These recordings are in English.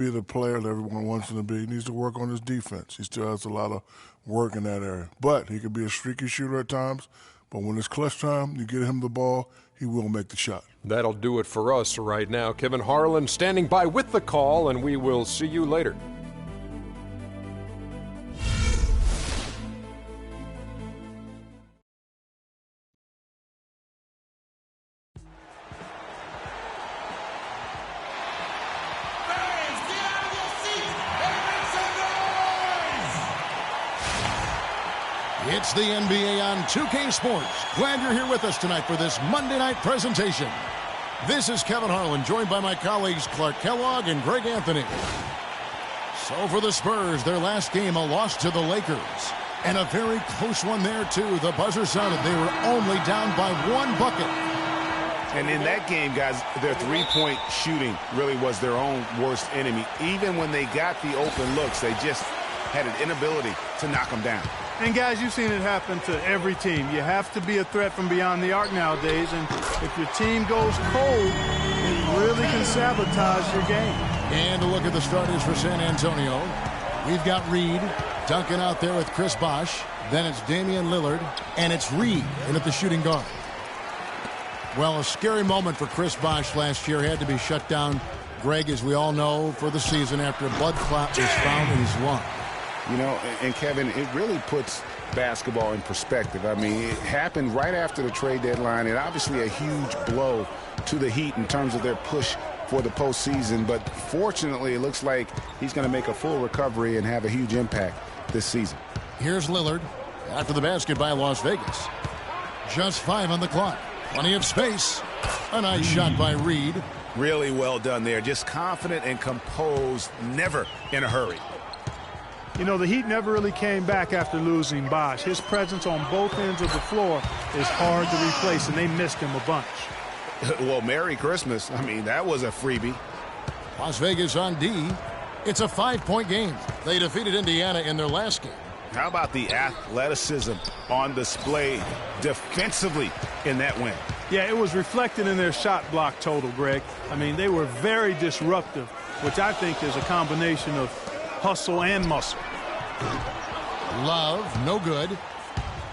be the player that everyone wants him to be. He needs to work on his defense. He still has a lot of work in that area. But he could be a streaky shooter at times. But when it's clutch time, you get him the ball, he will make the shot. That'll do it for us right now. Kevin Harlan standing by with the call, and we will see you later. It's the NBA on 2K Sports. Glad you're here with us tonight for this Monday night presentation. This is Kevin Harlan, joined by my colleagues Clark Kellogg and Greg Anthony. So for the Spurs, their last game, a loss to the Lakers. And a very close one there, too. The buzzer sounded. They were only down by 1 bucket. And in that game, guys, their three-point shooting really was their own worst enemy. Even when they got the open looks, they just had an inability to knock them down. And, guys, you've seen it happen to every team. You have to be a threat from beyond the arc nowadays, and if your team goes cold, it really can sabotage your game. And a look at the starters for San Antonio. We've got Reed, Duncan out there with Chris Bosh. Then it's Damian Lillard, and it's Reed in at the shooting guard. Well, a scary moment for Chris Bosh last year. Had to be shut down, Greg, as we all know, for the season after a blood clot was found in his lung. You know, and Kevin, it really puts basketball in perspective. I mean, it happened right after the trade deadline, and obviously a huge blow to the Heat in terms of their push for the postseason. But fortunately, it looks like he's going to make a full recovery and have a huge impact this season. Here's Lillard after the basket by Las Vegas. Just 5 on the clock. Plenty of space. A nice shot by Reed. Really well done there. Just confident and composed, never in a hurry. You know, the Heat never really came back after losing Bosh. His presence on both ends of the floor is hard to replace, and they missed him a bunch. Well, Merry Christmas. I mean, that was a freebie. Las Vegas on D. It's a 5-point game. They defeated Indiana in their last game. How about the athleticism on display defensively in that win? Yeah, it was reflected in their shot block total, Greg. I mean, they were very disruptive, which I think is a combination of hustle and muscle. Love, no good.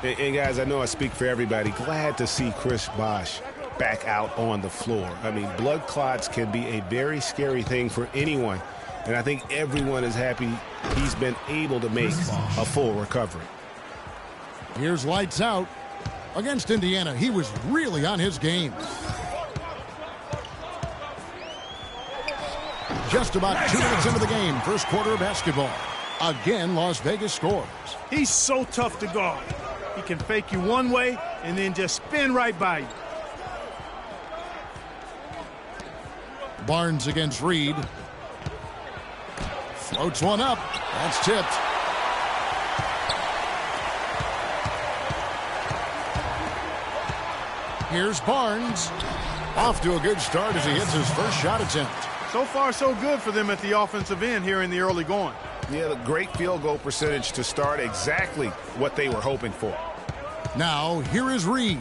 Hey, guys, I know I speak for everybody. Glad to see Chris Bosh back out on the floor. I mean, blood clots can be a very scary thing for anyone, and I think everyone is happy he's been able to make a full recovery. Here's lights out. Against Indiana, he was really on his game. Just about 2 minutes into the game, first quarter of basketball. Again, Las Vegas scores. He's so tough to guard. He can fake you one way and then just spin right by you. Barnes against Reed. Floats one up. That's tipped. Here's Barnes. Off to a good start as he hits his first shot attempt. So far, so good for them at the offensive end here in the early going. Yeah, the great field goal percentage to start, exactly what they were hoping for. Now, here is Reed.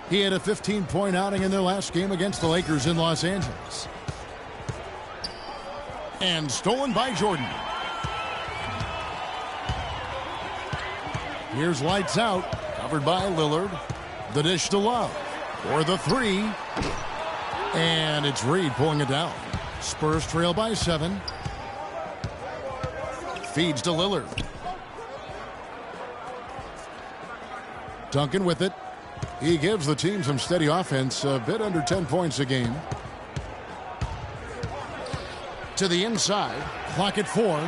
He had a 15-point outing in their last game against the Lakers in Los Angeles. And stolen by Jordan. Here's lights out, covered by Lillard. The dish to Love for the 3. And it's Reed pulling it down. Spurs trail by 7. Feeds to Lillard. Duncan with it. He gives the team some steady offense, a bit under 10 points a game. To the inside, clock at 4.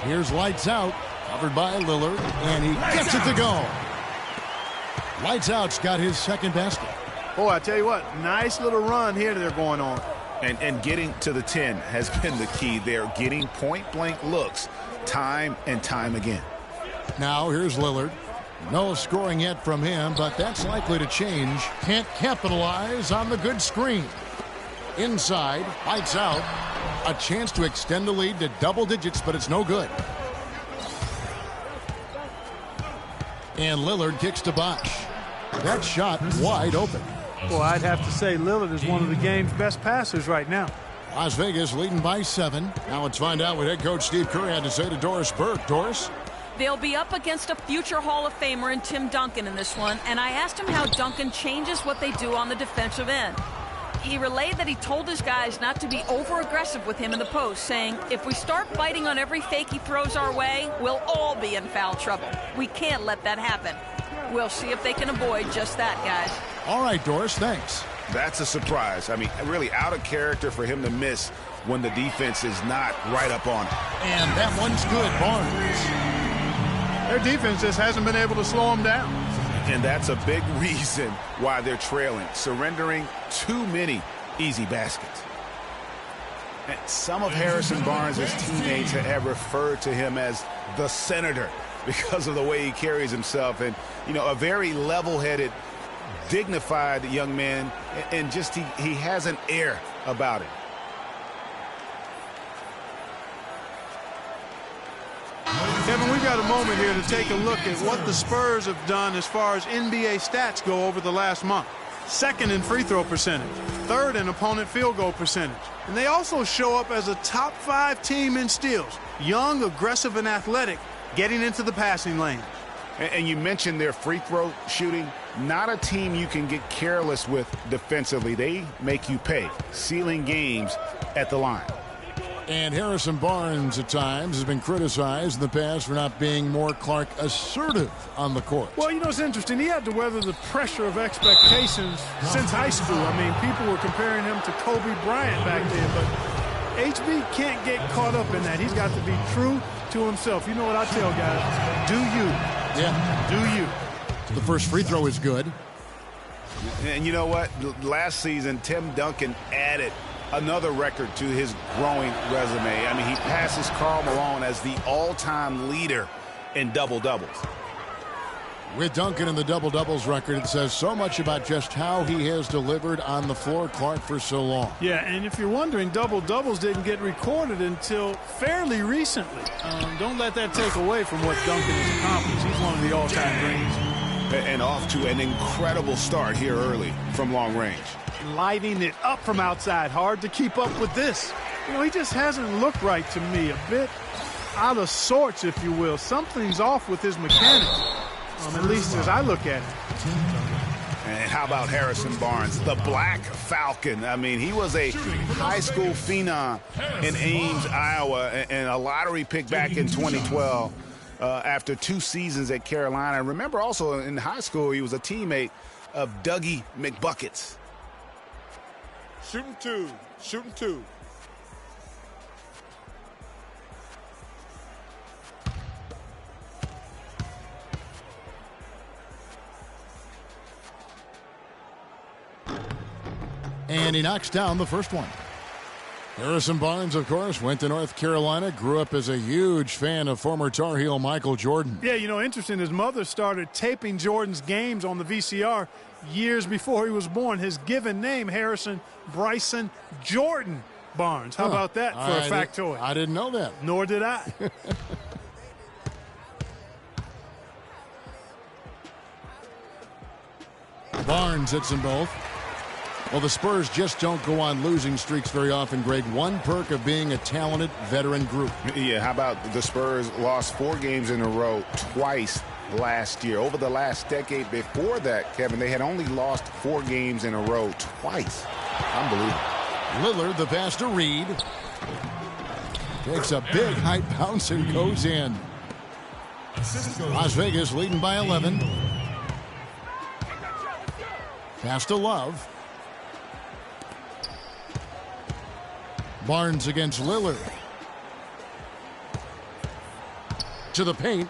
Here's lights out, covered by Lillard, and he gets it to go. Lights out's got his second basket. Boy, I tell you what, nice little run here they're going on. And getting to the 10 has been the key. They're getting point-blank looks time and time again. Now here's Lillard. No scoring yet from him, but that's likely to change. Can't capitalize on the good screen. Inside, lights out. A chance to extend the lead to double digits, but it's no good. And Lillard kicks to Bosh. That shot wide open. Well, I'd have to say Lillard is one of the game's best passers right now. Las Vegas leading by 7. Now let's find out what head coach Steve Kerr had to say to Doris Burke. Doris? They'll be up against a future Hall of Famer in Tim Duncan in this one, and I asked him how Duncan changes what they do on the defensive end. He relayed that he told his guys not to be over-aggressive with him in the post, saying, if we start biting on every fake he throws our way, we'll all be in foul trouble. We can't let that happen. We'll see if they can avoid just that, guys. All right, Doris, thanks. That's a surprise. I mean, really out of character for him to miss when the defense is not right up on it. And that one's good, Barnes. Their defense just hasn't been able to slow them down. And that's a big reason why they're trailing, surrendering too many easy baskets. And some of Harrison Barnes' teammates have referred to him as the senator because of the way he carries himself. And, you know, a very level-headed, dignified young man, and just he has an air about him. Kevin, we've got a moment here to take a look at what the Spurs have done as far as NBA stats go over the last month. Second in free throw percentage, third in opponent field goal percentage. And they also show up as a top 5 team in steals. Young, aggressive, and athletic, getting into the passing lane. And you mentioned their free throw shooting. Not a team you can get careless with defensively. They make you pay, sealing games at the line. And Harrison Barnes at times has been criticized in the past for not being more Clark assertive on the court. Well, you know, it's interesting. He had to weather the pressure of expectations since high school. I mean, people were comparing him to Kobe Bryant back then, but HB can't get caught up in that. He's got to be true to himself. You know what I tell guys? Do you. Yeah. Do you. The first free throw is good. And you know what? Last season, Tim Duncan added another record to his growing resume. I mean, he passes Karl Malone as the all-time leader in double-doubles. With Duncan in the double-doubles record, it says so much about just how he has delivered on the floor, Clark, for so long. Yeah, and if you're wondering, double-doubles didn't get recorded until fairly recently. Don't let that take away from what Duncan has accomplished. He's one of the all-time greats. And off to an incredible start here early from long range. Lighting it up from outside. Hard to keep up with this. You know, he just hasn't looked right to me. A bit out of sorts, if you will. Something's off with his mechanics, at least as I look at it. And how about Harrison Barnes, the Black Falcon? I mean, he was a high school phenom in Ames, Iowa, and a lottery pick back in 2012 after 2 seasons at Carolina. Remember also in high school, he was a teammate of Dougie McBuckets. Shooting two. Shooting two. And he knocks down the first one. Harrison Barnes, of course, went to North Carolina, grew up as a huge fan of former Tar Heel Michael Jordan. Yeah, you know, interesting, his mother started taping Jordan's games on the VCR years before he was born. His given name, Harrison Bryson Jordan Barnes. How about that for a factoid? I didn't know that. Nor did I. Barnes hits them both. Well, the Spurs just don't go on losing streaks very often, Greg. One perk of being a talented veteran group. Yeah, how about the Spurs lost 4 games in a row twice last year. Over the last decade before that, Kevin, they had only lost 4 games in a row twice. Unbelievable. Lillard, the pass to Reed. Takes a big high bounce and goes in. Las Vegas leading by 11. Pass to Love. Barnes against Lillard. To the paint.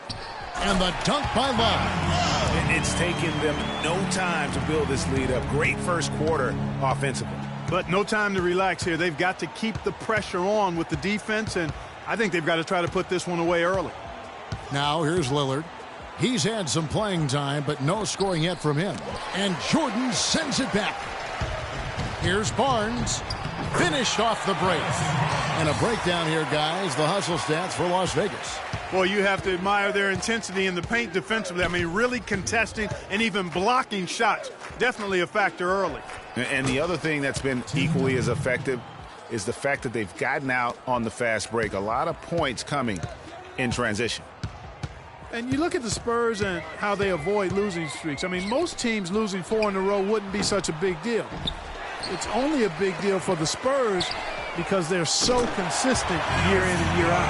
And the dunk by Love. It's taken them no time to build this lead up. Great first quarter offensively. But no time to relax here. They've got to keep the pressure on with the defense, and I think they've got to try to put this one away early. Now here's Lillard. He's had some playing time, but no scoring yet from him. And Jordan sends it back. Here's Barnes. Finished off the break. And a breakdown here, guys. The hustle stats for Las Vegas. Boy, you have to admire their intensity in the paint defensively. I mean, really contesting and even blocking shots. Definitely a factor early. And the other thing that's been equally as effective is the fact that they've gotten out on the fast break. A lot of points coming in transition. And you look at the Spurs and how they avoid losing streaks. I mean, most teams losing 4 in a row wouldn't be such a big deal. It's only a big deal for the Spurs because they're so consistent year in and year out.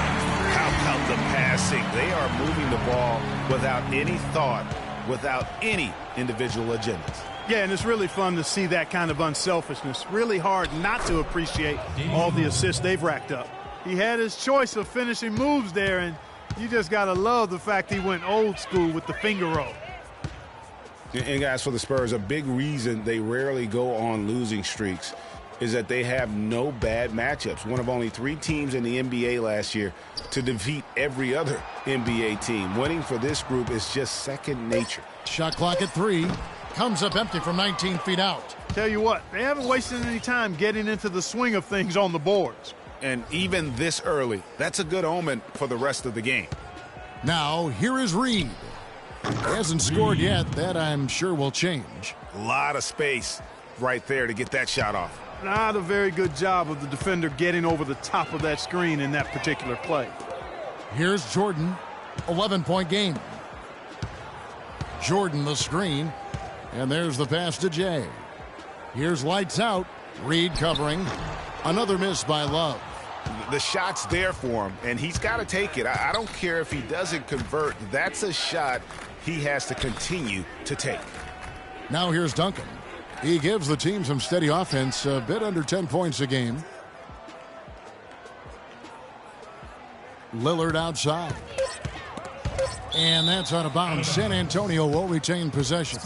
How about the passing? They are moving the ball without any thought, without any individual agendas. Yeah, and it's really fun to see that kind of unselfishness. Really hard not to appreciate all the assists they've racked up. He had his choice of finishing moves there, and you just got to love the fact he went old school with the finger roll. And guys, for the Spurs, a big reason they rarely go on losing streaks is that they have no bad matchups. One of only 3 teams in the NBA last year to defeat every other NBA team. Winning for this group is just second nature. Shot clock at 3. Comes up empty from 19 feet out. Tell you what, they haven't wasted any time getting into the swing of things on the boards. And even this early, that's a good omen for the rest of the game. Now, here is Reed. He hasn't scored yet. That, I'm sure, will change. A lot of space right there to get that shot off. Not a very good job of the defender getting over the top of that screen in that particular play. Here's Jordan. 11-point game. Jordan the screen. And there's the pass to Jay. Here's lights out. Reed covering. Another miss by Love. The shot's there for him, and he's got to take it. I don't care if he doesn't convert. That's a shot he has to continue to take. Now here's Duncan. He gives the team some steady offense, a bit under 10 points a game. Lillard outside. And that's out of bounds. San Antonio will retain possession.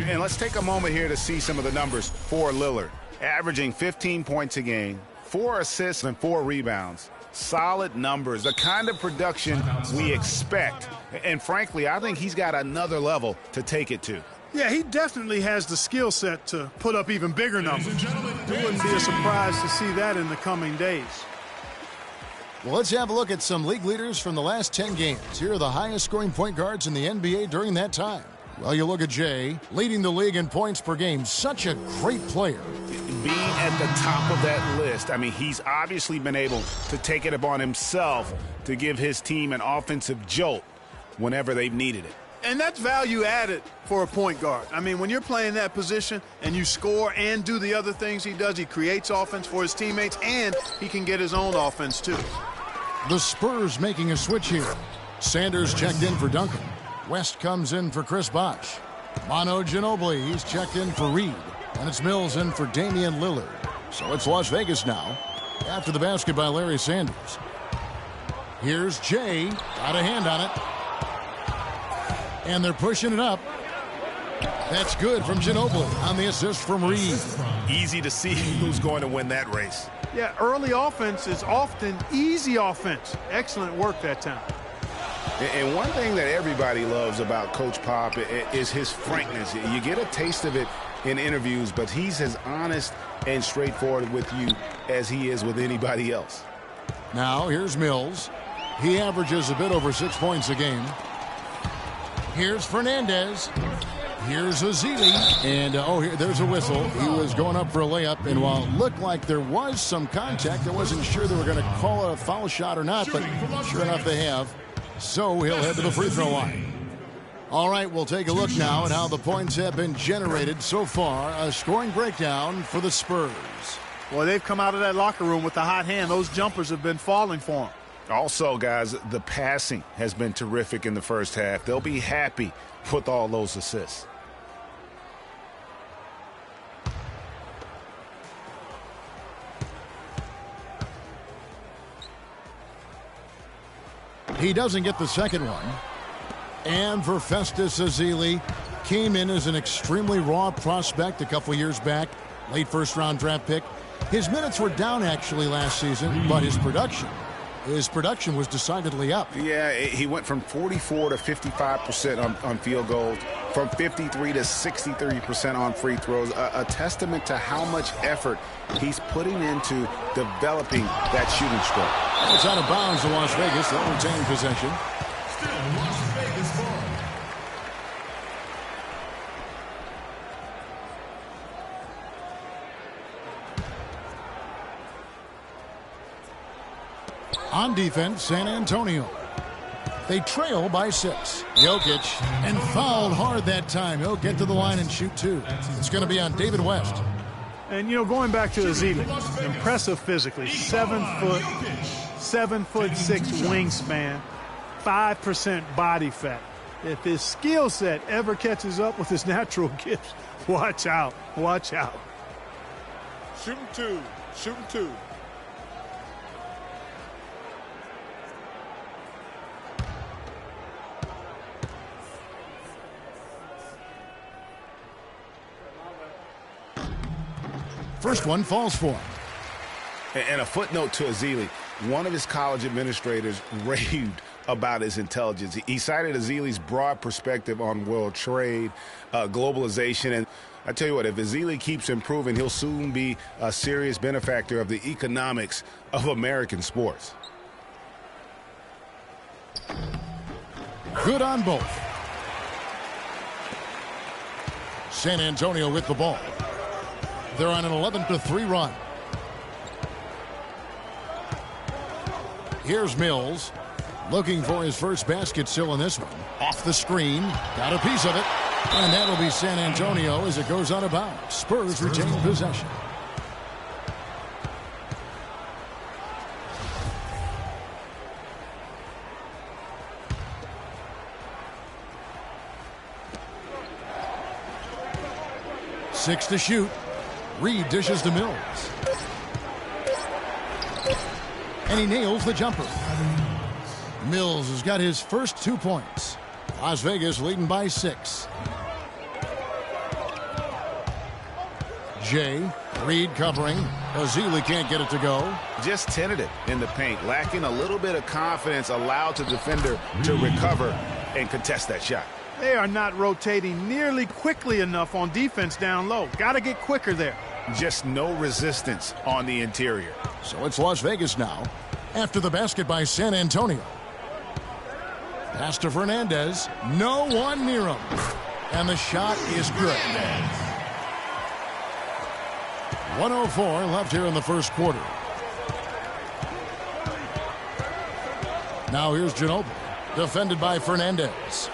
And let's take a moment here to see some of the numbers for Lillard. Averaging 15 points a game, 4 assists and 4 rebounds. Solid numbers, the kind of production we expect. And frankly, I think he's got another level to take it to. Yeah, he definitely has the skill set to put up even bigger numbers. It wouldn't be a surprise to see that in the coming days. Well, let's have a look at some league leaders from the last 10 games. Here are the highest scoring point guards in the NBA during that time. Well, you look at Jay, leading the league in points per game. Such a great player. Being at the top of that list, I mean, he's obviously been able to take it upon himself to give his team an offensive jolt whenever they've needed it. And that's value added for a point guard. I mean, when you're playing that position and you score and do the other things he does, he creates offense for his teammates, and he can get his own offense too. The Spurs making a switch here. Sanders checked in for Duncan. West comes in for Chris Bosh. Manu Ginobili, he's checked in for Reed. And it's Mills in for Damian Lillard. So it's Las Vegas now. After the basket by Larry Sanders. Here's Jay. Got a hand on it. And they're pushing it up. That's good from Ginobili on the assist from Reed. Easy to see who's going to win that race. Yeah, early offense is often easy offense. Excellent work that time. And one thing that everybody loves about Coach Pop is his frankness. You get a taste of it in interviews, but he's as honest and straightforward with you as he is with anybody else. Now here's Mills. He averages a bit over 6 points a game. Here's Fernandez. Here's Azili. And, here, there's a whistle. He was going up for a layup, and while it looked like there was some contact, I wasn't sure they were going to call a foul shot or not, but sure enough they have. So he'll head to the free throw line. All right, we'll take a look now at how the points have been generated so far. A scoring breakdown for the Spurs. Boy, they've come out of that locker room with the hot hand. Those jumpers have been falling for them. Also, guys, the passing has been terrific in the first half. They'll be happy with all those assists. He doesn't get the second one. And for Festus Ezeli, came in as an extremely raw prospect a couple years back, late first-round draft pick. His minutes were down actually last season, but his production was decidedly up. Yeah, he went from 44 to 55% on field goals, from 53 to 63% on free throws, a testament to how much effort he's putting into developing that shooting stroke. It's out of bounds to Las Vegas. They'll retain possession. Still Las Vegas ball. On defense, San Antonio. They trail by 6. Jokic, and fouled hard that time. He'll get to the line and shoot 2. It's going to be on David West. And, you know, going back to Ezeli, impressive physically. 7 foot, 7'6" wingspan, 5% body fat. If his skill set ever catches up with his natural gifts, watch out. Watch out. Shooting 2. Shooting 2. First one falls for him. And a footnote to Ezeli, one of his college administrators raved about his intelligence. He cited Ezeli's broad perspective on world trade, globalization, and I tell you what, if Ezeli keeps improving, he'll soon be a serious benefactor of the economics of American sports. Good on both. San Antonio with the ball. They're on an 11-3 run. Here's Mills, looking for his first basket still in this one. Off the screen, got a piece of it, and that'll be San Antonio as it goes out of bounds. Spurs retain possession. Six to shoot. Reed dishes to Mills. And he nails the jumper. Mills has got his first 2 points. Las Vegas leading by 6. Jay, Reed covering. Ezeli can't get it to go. Just tentative in the paint, lacking a little bit of confidence, allowed the defender to recover and contest that shot. They are not rotating nearly quickly enough on defense down low. Got to get quicker there. Just no resistance on the interior. So it's Las Vegas now after the basket by San Antonio. Pass to Fernandez. No one near him. And the shot is good. 1:04 left here in the first quarter. Now here's Ginobili, defended by Fernandez.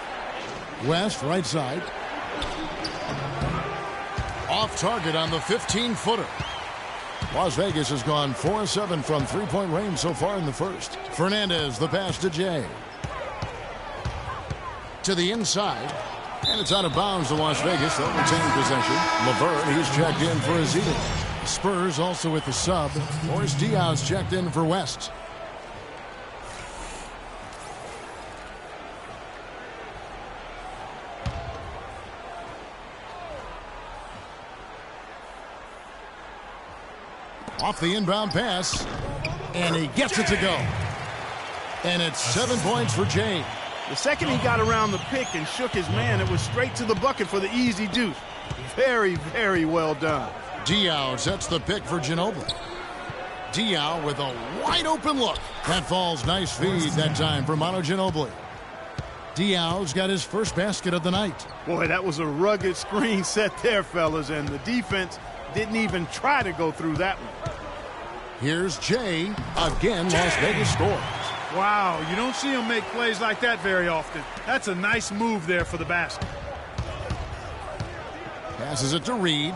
West, right side. Off target on the 15-footer. Las Vegas has gone 4-7 from three-point range so far in the first. Fernandez, the pass to Jay. To the inside. And it's out of bounds to Las Vegas. They'll retain possession. Laverne, he's checked in for Ezeli. Spurs also with the sub. Boris Diaz checked in for West. Off the inbound pass, and he gets it to go. And it's 7 points for Jay. The second he got around the pick and shook his man, it was straight to the bucket for the easy deuce. Very, very well done. Diaw sets the pick for Ginobili. Diaw with a wide open look. That falls. Nice feed that time for Manu Ginobili. Diaw's got his first basket of the night. Boy, that was a rugged screen set there, fellas, and the defense didn't even try to go through that one. Here's Jay. Again, Las Vegas scores. Wow, you don't see him make plays like that very often. That's a nice move there for the basket. Passes it to Reed.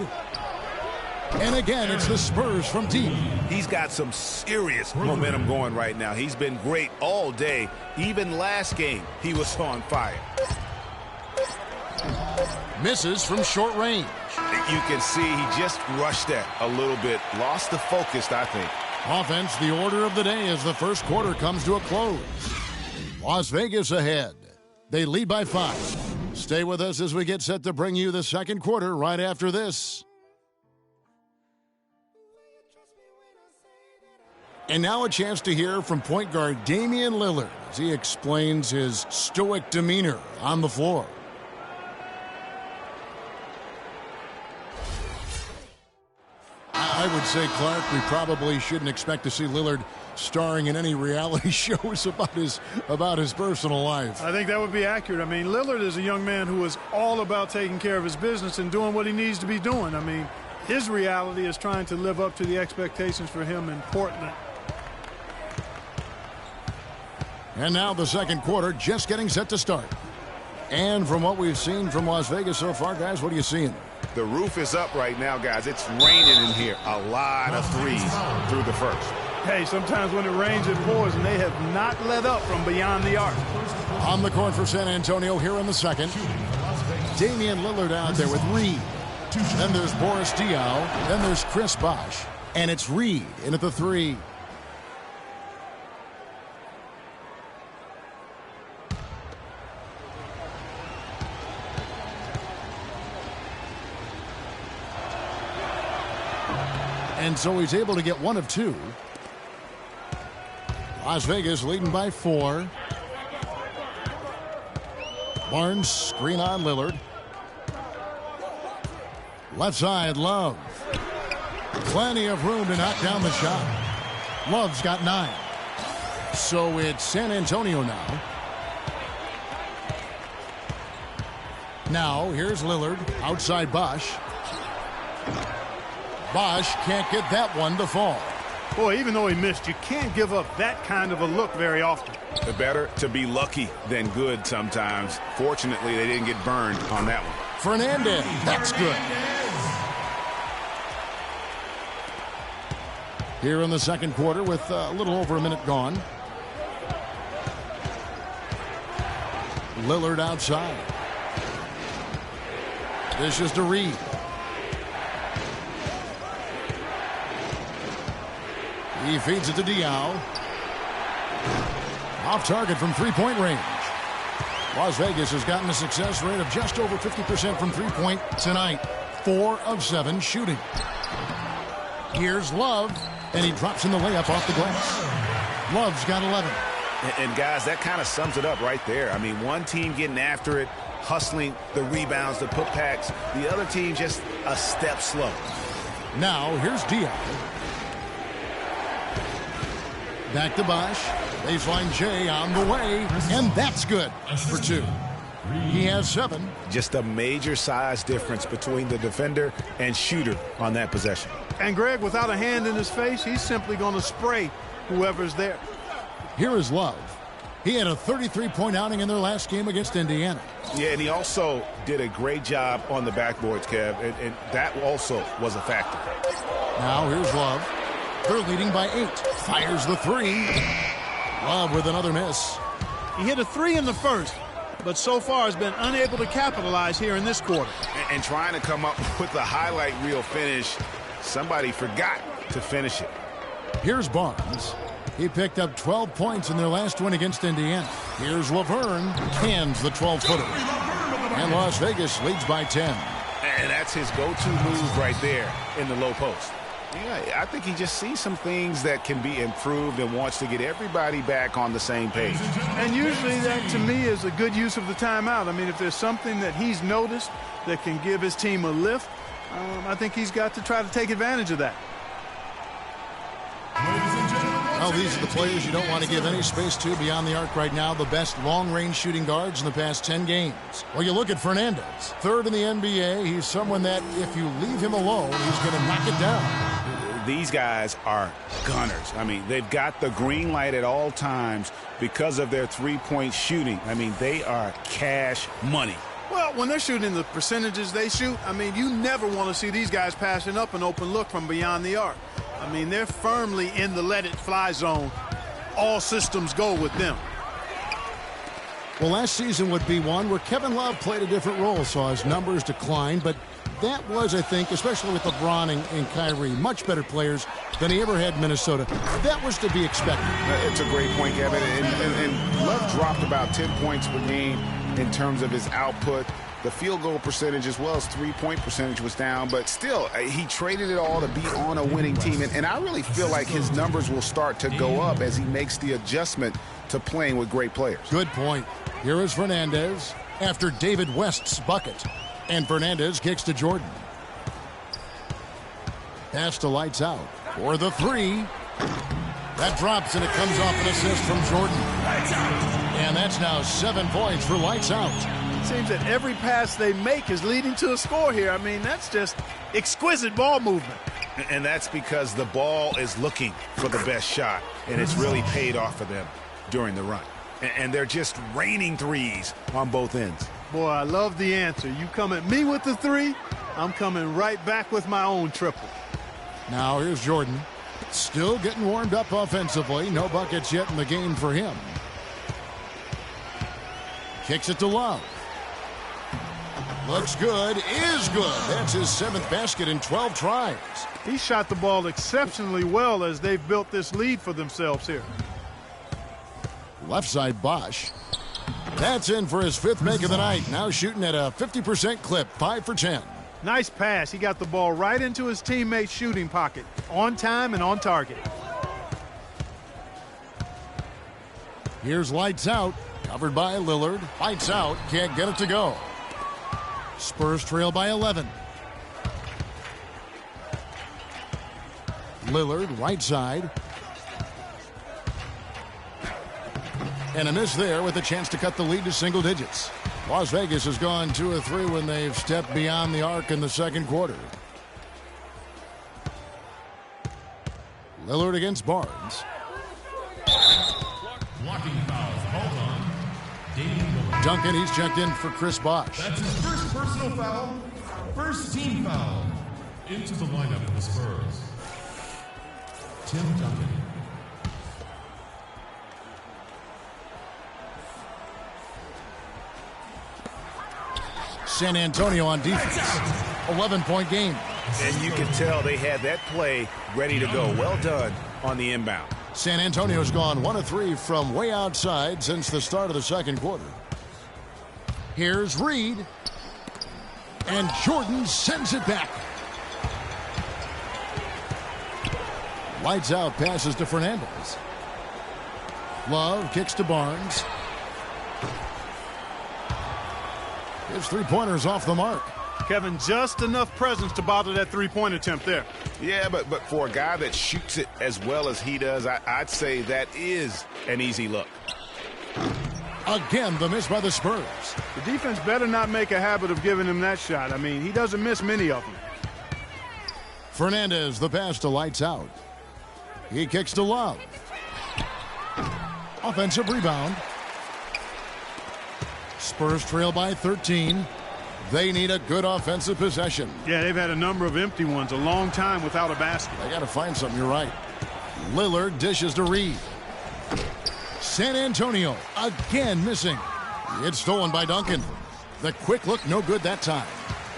And again, it's the Spurs from deep. He's got some serious momentum going right now. He's been great all day. Even last game, he was on fire. Misses from short range. You can see he just rushed that a little bit. Lost the focus, I think. Offense, the order of the day as the first quarter comes to a close. Las Vegas ahead. They lead by 5. Stay with us as we get set to bring you the second quarter right after this. And now a chance to hear from point guard Damian Lillard as he explains his stoic demeanor on the floor. I'd say, Clark, we probably shouldn't expect to see Lillard starring in any reality shows about his personal life. I think that would be accurate. I mean, Lillard is a young man who is all about taking care of his business and doing what he needs to be doing. I mean, his reality is trying to live up to the expectations for him in Portland. And now the second quarter just getting set to start. And from what we've seen from Las Vegas so far, guys, what are you seeing? The roof is up right now, guys. It's raining in here. A lot of threes through the first. Hey, sometimes when it rains, it pours, and they have not let up from beyond the arc. On the court for San Antonio here in the second. Damian Lillard out there with Reed. Then there's Boris Diaw. Then there's Chris Bosh. And it's Reed in at the three. And so he's able to get one of two. Las Vegas leading by 4. Barnes screen on Lillard. Left side, Love. Plenty of room to knock down the shot. Love's got 9. So it's San Antonio now. Now here's Lillard outside Bosh. Bosh can't get that one to fall. Boy, even though he missed, you can't give up that kind of a look very often. Better to be lucky than good sometimes. Fortunately, they didn't get burned on that one. Fernandez, that's good. Here in the second quarter with a little over a minute gone. Lillard outside. This is to Reed. He feeds it to Diaw. Off target from three-point range. Las Vegas has gotten a success rate of just over 50% from three-point tonight. 4 of 7 shooting. Here's Love, and he drops in the layup off the glass. Love's got 11. And guys, that kind of sums it up right there. I mean, one team getting after it, hustling the rebounds, the putbacks. The other team just a step slow. Now, here's Diaw. Back to Bosh. Baseline J on the way. And that's good for 2. He has 7. Just a major size difference between the defender and shooter on that possession. And Greg, without a hand in his face, he's simply going to spray whoever's there. Here is Love. He had a 33-point outing in their last game against Indiana. Yeah, and he also did a great job on the backboards, Kev, and that also was a factor. Now here's Love. They're leading by 8. Fires the 3. Love with another miss. He hit a 3 in the first, but so far has been unable to capitalize here in this quarter. And trying to come up with a highlight reel finish, somebody forgot to finish it. Here's Barnes. He picked up 12 points in their last win against Indiana. Here's Laverne. Cans the 12-footer. And Las Vegas leads by 10. And that's his go-to move right there in the low post. Yeah, I think he just sees some things that can be improved and wants to get everybody back on the same page. And usually that, to me, is a good use of the timeout. I mean, if there's something that he's noticed that can give his team a lift, I think he's got to try to take advantage of that. Well, these are the players you don't want to give any space to beyond the arc right now. The best long-range shooting guards in the past 10 games. Well, you look at Fernandez. 3rd in the NBA. He's someone that if you leave him alone, he's going to knock it down. These guys are gunners. I mean, they've got the green light at all times because of their three-point shooting. I mean, they are cash money. Well, when they're shooting the percentages they shoot, I mean, you never want to see these guys passing up an open look from beyond the arc. I mean, they're firmly in the let-it-fly zone. All systems go with them. Well, last season would be one where Kevin Love played a different role, saw his numbers decline, but that was, I think, especially with LeBron and Kyrie, much better players than he ever had in Minnesota. That was to be expected. It's a great point, Kevin. And Love dropped about 10 points per game in terms of his output. The field goal percentage as well as three-point percentage was down, but still, he traded it all to be on a winning team. And I really feel like his numbers will start to go up as he makes the adjustment to playing with great players. Good point. Here is Fernandez after David West's bucket. And Fernandez kicks to Jordan. Pass to Lights Out for the three. That drops, and it comes off an assist from Jordan. And that's now 7 points for Lights Out. It seems that every pass they make is leading to a score here. I mean, that's just exquisite ball movement. And that's because the ball is looking for the best shot, and it's really paid off for them during the run. And they're just raining threes on both ends. Boy, I love the answer. You come at me with the three, I'm coming right back with my own triple. Now here's Jordan. Still getting warmed up offensively. No buckets yet in the game for him. Kicks it to Love. Looks good, is good. That's his 7th basket in 12 tries. He shot the ball exceptionally well as they've built this lead for themselves here. Left side Bosch. That's in for his 5th make of the night. Now shooting at a 50% clip, 5 for 10. Nice pass. He got the ball right into his teammate's shooting pocket. On time and on target. Here's Lights Out. Covered by Lillard. Lights Out. Can't get it to go. Spurs trail by 11. Lillard, right side. And a miss there with a chance to cut the lead to single digits. Las Vegas has gone 2 of 3 when they've stepped beyond the arc in the second quarter. Lillard against Barnes. Blocking fouls called on Damian Lillard. Duncan, he's checked in for Chris Bosh. That's his first personal foul. First team foul. Into the lineup of the Spurs. Tim Duncan. San Antonio on defense. 11-point game. And you can tell they had that play ready to go. Well done on the inbound. San Antonio's gone 1 of 3 from way outside since the start of the second quarter. Here's Reed. And Jordan sends it back. Lights Out passes to Fernandez. Love kicks to Barnes. His 3-pointer's off the mark. Kevin, just enough presence to bother that three-point attempt there. Yeah, but for a guy that shoots it as well as he does, I'd say that is an easy look. Again, the miss by the Spurs. The defense better not make a habit of giving him that shot. I mean, he doesn't miss many of them. Fernandez, the pass to Lights Out. He kicks to Love. Offensive rebound. Spurs trail by 13. They need a good offensive possession. Yeah, they've had a number of empty ones, a long time without a basket. They got to find something, you're right. Lillard dishes to Reed. San Antonio again missing. It's stolen by Duncan. The quick look, no good that time.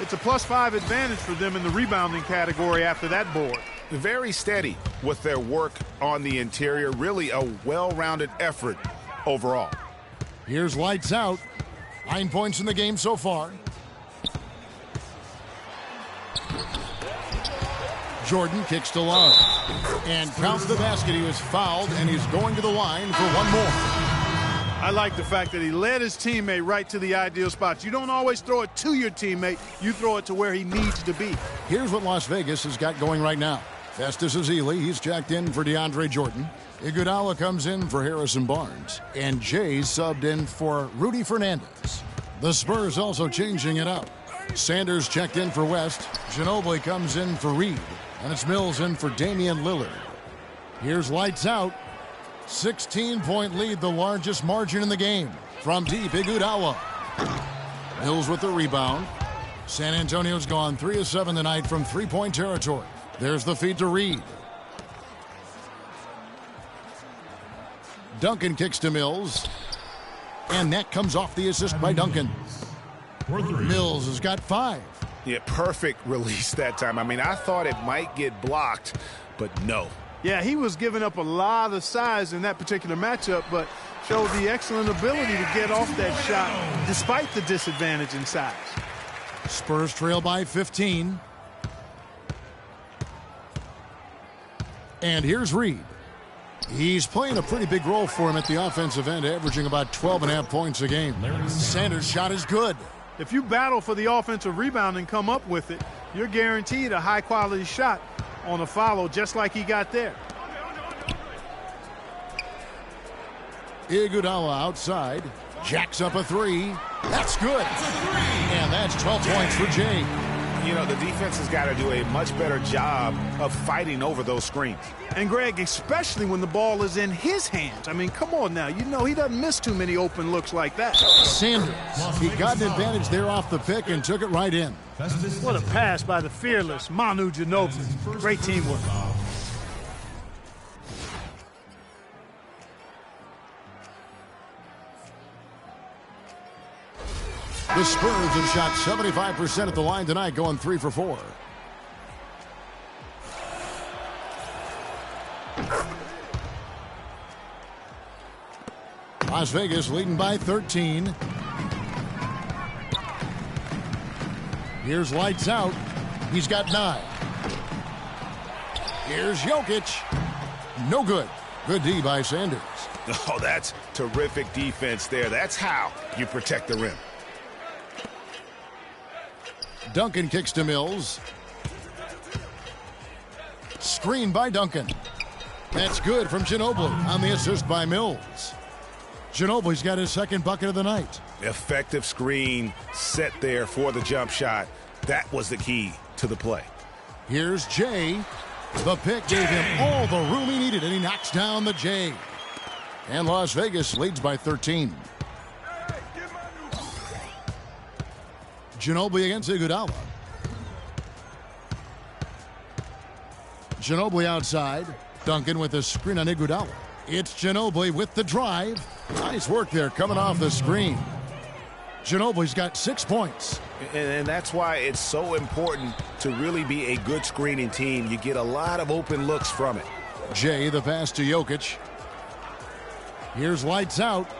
It's a +5 advantage for them in the rebounding category after that board. Very steady with their work on the interior. Really a well-rounded effort overall. Here's Lights Out. 9 points in the game so far. Jordan kicks to Love. And counts the basket. He was fouled, and he's going to the line for one more. I like the fact that he led his teammate right to the ideal spots. You don't always throw it to your teammate. You throw it to where he needs to be. Here's what Las Vegas has got going right now. Festus Ezeli, he's checked in for DeAndre Jordan. Iguodala comes in for Harrison Barnes. And Jay subbed in for Rudy Fernandez. The Spurs also changing it up. Sanders checked in for West. Ginobili comes in for Reed. And it's Mills in for Damian Lillard. Here's Lights Out. 16-point lead, the largest margin in the game. From deep, Iguodala. Mills with the rebound. San Antonio's gone 3 of 7 tonight from 3-point territory. There's the feed to Reed. Duncan kicks to Mills. And that comes off the assist by Duncan. Mills has got 5. Yeah, perfect release that time. I mean, I thought it might get blocked, but no. Yeah, he was giving up a lot of size in that particular matchup, but showed the excellent ability to get off that shot despite the disadvantage in size. Spurs trail by 15. And here's Reed. He's playing a pretty big role for him at the offensive end, averaging about 12.5 points a game. Sanders' shot is good. If you battle for the offensive rebound and come up with it, you're guaranteed a high-quality shot on a follow just like he got there. Iguodala outside. Jacks up a three. That's good. And that's 12 points for Jay. You know, the defense has got to do a much better job of fighting over those screens. And, Greg, especially when the ball is in his hands. I mean, come on now. You know he doesn't miss too many open looks like that. Sanders. He got an advantage there off the pick and took it right in. What a pass by the fearless Manu Ginobili. Great teamwork. The Spurs have shot 75% at the line tonight, going 3 for 4. Las Vegas leading by 13. Here's lights out. He's got 9. Here's Jokic. No good. Good D by Sanders. Oh, that's terrific defense there. That's how you protect the rim. Duncan kicks to Mills. Screen by Duncan. That's good from Ginobili on the assist by Mills. Ginobili's got his second bucket of the night. Effective screen set there for the jump shot. That was the key to the play. Here's Jay. The pick gave him all the room he needed, and he knocks down the Jay. And Las Vegas leads by 13. Ginobili against Iguodala. Ginobili outside. Duncan with a screen on Iguodala. It's Ginobili with the drive. Nice work there coming off the screen. Ginobili's got 6 points. And that's why it's so important to really be a good screening team. You get a lot of open looks from it. Jay, the pass to Jokic. Here's lights out.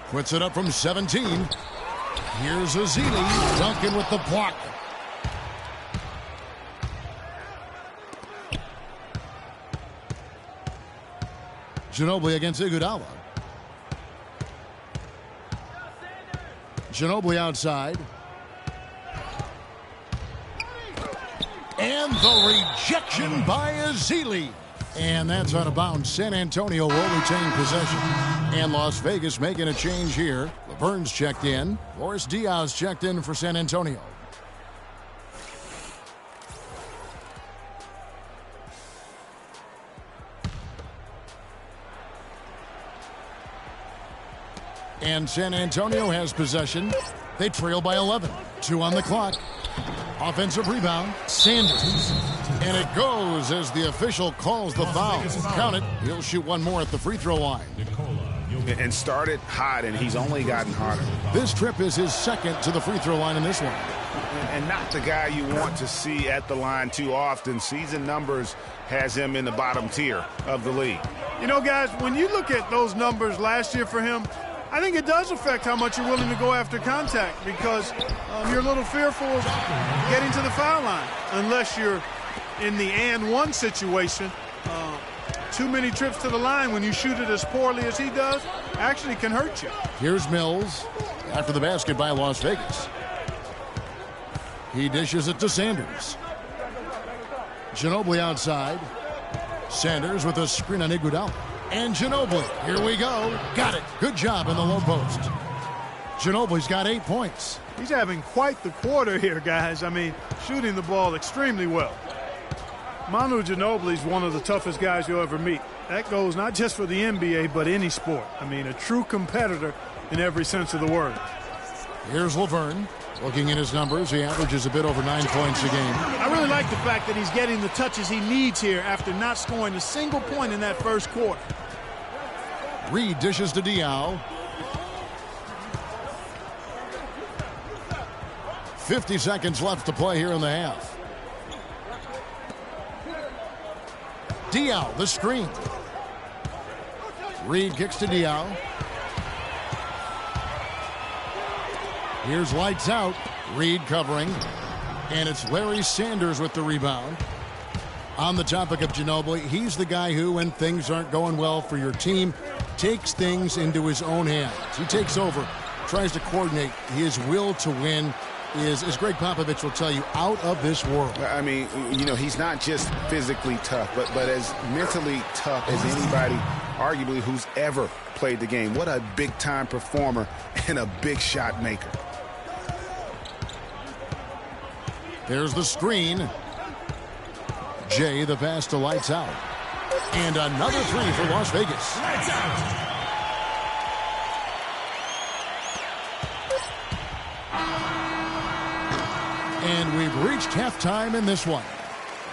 Puts it up from 17. Here's Azili. Duncan with the block. Ginobili against Iguodala. Ginobili outside. And the rejection by Azili. And that's out of bounds. San Antonio will retain possession. And Las Vegas making a change here. Laverne's checked in. Boris Diaz checked in for San Antonio. And San Antonio has possession. They trail by 11. 2 on the clock. Offensive rebound. Sanders. And it goes as the official calls the foul. Count it. He'll shoot one more at the free throw line. And started hot, and he's only gotten hotter. This trip is his second to the free throw line in this one. And not the guy you want to see at the line too often. Season numbers has him in the bottom tier of the league. You know, guys, when you look at those numbers last year for him, I think it does affect how much you're willing to go after contact because you're a little fearful of getting to the foul line unless you're in the and one situation. Too many trips to the line when you shoot it as poorly as he does actually can hurt you. Here's Mills after the basket by Las Vegas. He dishes it to Sanders. Ginobili outside. Sanders with a screen on Iguodala. And Ginobili, here we go. Got it. Good job in the low post. Ginobili's got 8 points. He's having quite the quarter here, guys. I mean, shooting the ball extremely well. Manu Ginobili is one of the toughest guys you'll ever meet. That goes not just for the NBA, but any sport. I mean, a true competitor in every sense of the word. Here's Laverne. Looking at his numbers, he averages a bit over 9 points a game. I really like the fact that he's getting the touches he needs here after not scoring a single point in that first quarter. Reed dishes to Diaw. 50 seconds left to play here in the half. Diaw, the screen. Reed kicks to Diaw. Here's lights out. Reed covering. And it's Larry Sanders with the rebound. On the topic of Ginobili, he's the guy who, when things aren't going well for your team, takes things into his own hands. He takes over, tries to coordinate his will to win, is, as Greg Popovich will tell you, out of this world. I mean, you know, he's not just physically tough, but as mentally tough as anybody, arguably, who's ever played the game. What a big-time performer and a big shot maker. There's the screen. Jay, the pass to Lights Out. And another three for Las Vegas. Lights out. And we've reached halftime in this one.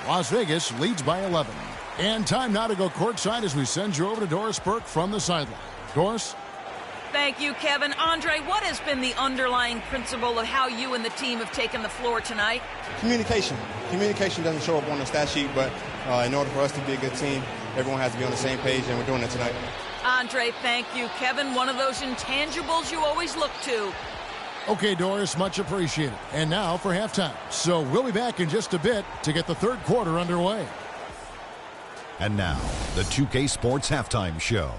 Las Vegas leads by 11. And time now to go courtside as we send you over to Doris Burke from the sideline. Doris? Thank you, Kevin. Andre, what has been the underlying principle of how you and the team have taken the floor tonight? Communication. Communication doesn't show up on the stat sheet, but in order for us to be a good team, everyone has to be on the same page, and we're doing it tonight. Andre, thank you. Kevin, one of those intangibles you always look to. Okay, Doris, much appreciated. And now for halftime. So we'll be back in just a bit to get the third quarter underway. And now, the 2K Sports Halftime Show.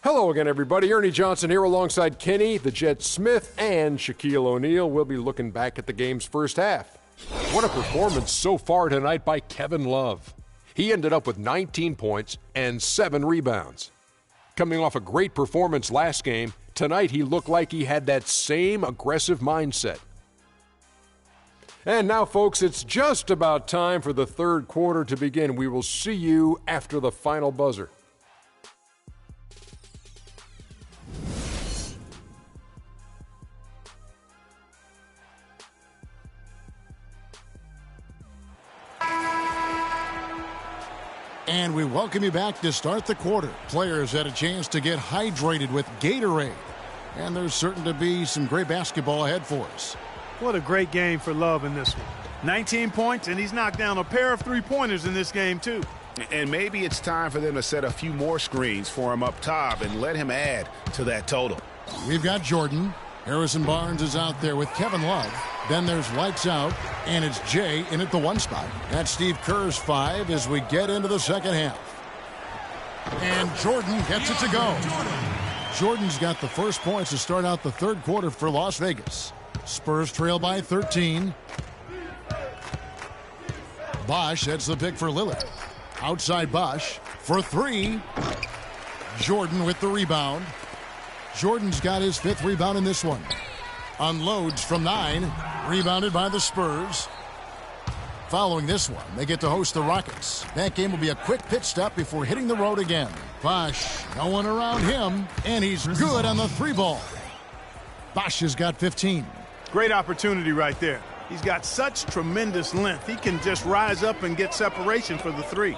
Hello again, everybody. Ernie Johnson here alongside Kenny, the Jet Smith, and Shaquille O'Neal. We'll be looking back at the game's first half. What a performance so far tonight by Kevin Love. He ended up with 19 points and 7 rebounds. Coming off a great performance last game, tonight he looked like he had that same aggressive mindset. And now, folks, it's just about time for the third quarter to begin. We will see you after the final buzzer. And we welcome you back to start the quarter. Players had a chance to get hydrated with Gatorade. And there's certain to be some great basketball ahead for us. What a great game for Love in this one. 19 points, and he's knocked down a pair of three-pointers in this game, too. And maybe it's time for them to set a few more screens for him up top and let him add to that total. We've got Jordan. Harrison Barnes is out there with Kevin Love. Then there's Lights Out, and it's Jay in at the 1 spot. That's Steve Kerr's 5 as we get into the second half. And Jordan gets it to go. Jordan's got the first points to start out the third quarter for Las Vegas. Spurs trail by 13. Bosch, that's the pick for Lillard. Outside Bosch for 3. Jordan with the rebound. Jordan's got his 5th rebound in this one. Unloads from 9. Rebounded by the Spurs. Following this one, they get to host the Rockets. That game will be a quick pit stop before hitting the road again. Bosch, no one around him, and he's good on the 3-ball. Bosch has got 15. Great opportunity right there. He's got such tremendous length. He can just rise up and get separation for the 3.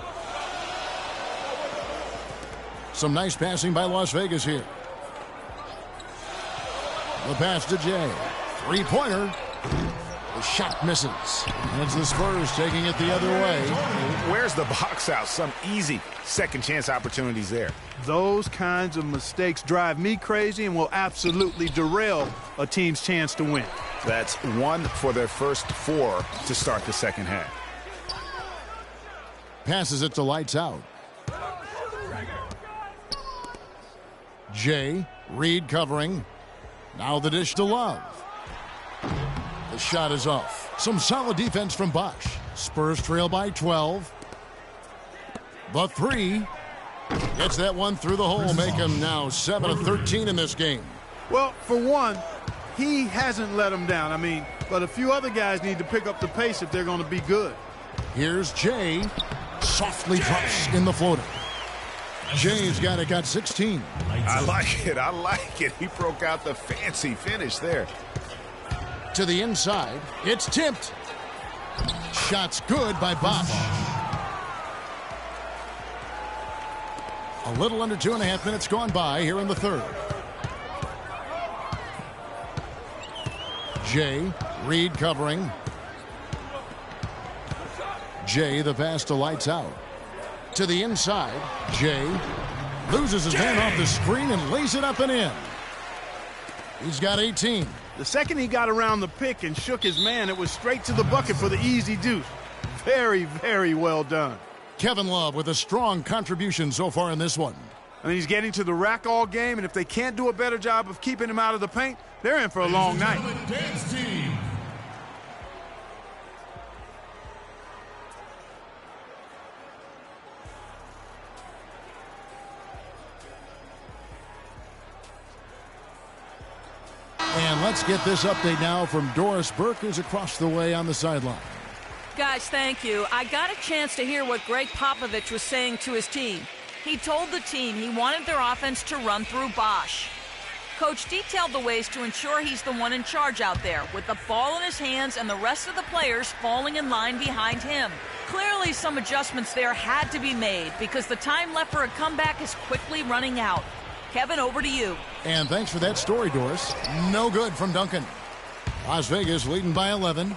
Some nice passing by Las Vegas here. The pass to Jay. 3-pointer. The shot misses. And it's the Spurs taking it the other way. Where's the box out? Some easy second chance opportunities there. Those kinds of mistakes drive me crazy and will absolutely derail a team's chance to win. That's 1 for their first 4 to start the second half. Passes it to Lights Out. Jay, Reed covering. Now the dish to Love. The shot is off. Some solid defense from Bosch. Spurs trail by 12. The 3. Gets that one through the hole. Make him now 7 of 13 in this game. Well, for one, he hasn't let them down. But a few other guys need to pick up the pace if they're going to be good. Here's Jay. Softly drops in the floater. Jay's got 16. I like it. I like it. He broke out the fancy finish there. To the inside. It's tipped. Shot's good by Bosch. A little under 2.5 minutes gone by here in the third. Jay, Reed covering. Jay, the pass to Lights Out. To the inside, Jay loses his man off the screen and lays it up and in. He's got 18. The second he got around the pick and shook his man, it was straight to the bucket for the easy deuce. Very, very well done. Kevin Love with a strong contribution so far in this one. I mean, he's getting to the rack all game, and if they can't do a better job of keeping him out of the paint, they're in for a long night. Dance team. And let's get this update now from Doris Burke, who's across the way on the sideline. Guys, thank you. I got a chance to hear what Greg Popovich was saying to his team. He told the team he wanted their offense to run through Bosch. Coach detailed the ways to ensure he's the one in charge out there, with the ball in his hands and the rest of the players falling in line behind him. Clearly, some adjustments there had to be made because the time left for a comeback is quickly running out. Kevin, over to you. And thanks for that story, Doris. No good from Duncan. Las Vegas leading by 11.